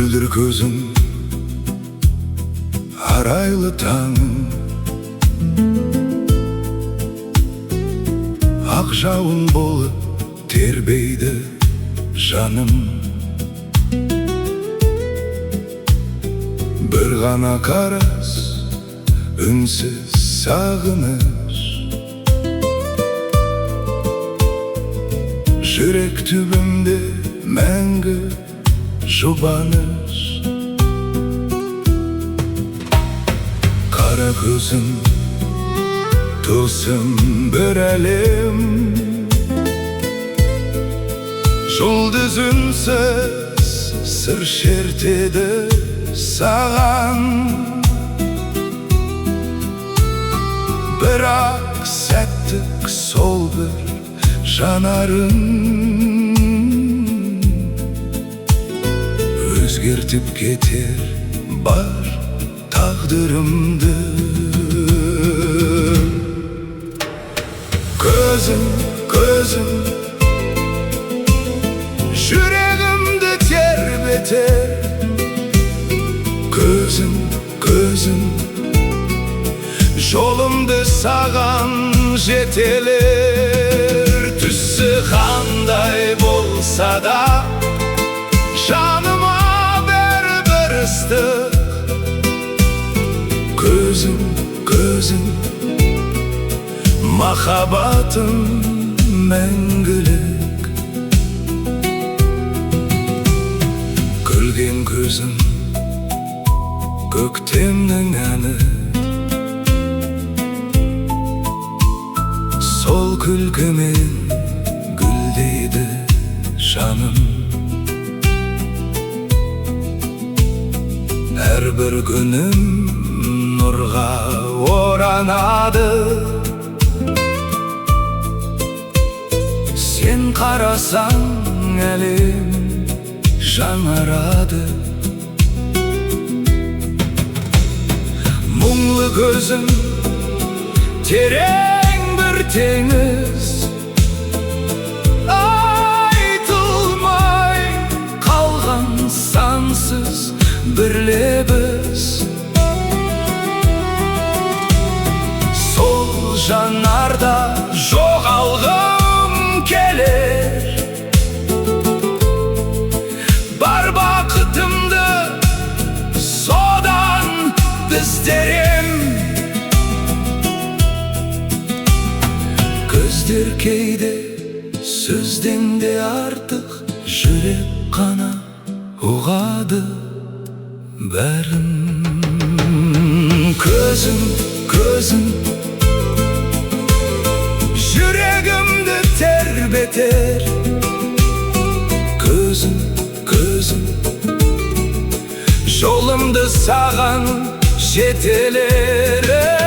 мөлдір көзің, арайлы таңың, ақ жауын болып тербейді жаным. Бір ғана қарас, үнсіз сағыныш, жүрек түбімде мәңгі жұбаныш. Қара көзің, тылсым бір әлем, жұлдыз үнсіз сыр шертеді саған. Бірақ сәттік сол бір жанарын өзгертіп кетер бар тағдырымды. Көзің, көзің, жүрегімді тербетер. Көзің, көзің, жолымды саған жетелер. Түсі қандай болса да жаныма бәрібір ыстық. Көзің, көзің, махаббатым мәңгілік. Күлген көзің, көктемнің әні, сол күлкімен гүлдейді жаным. Әрбір күнім нұрға оранады, сен қарасаң әлем жаңарады. Мұңлы көзің, терең бір теңіз, айтылмай қалған сансыз бір лебіз. Сол жанарда жоғалғым келер, бар бақытымды содан іздерем. Көздер кейде сөзден де артық, жүрек қана ұғады бәрін. Көзің, көзің, жүрегімді тербетер. Көзің, көзің, жолымды саған жетелер.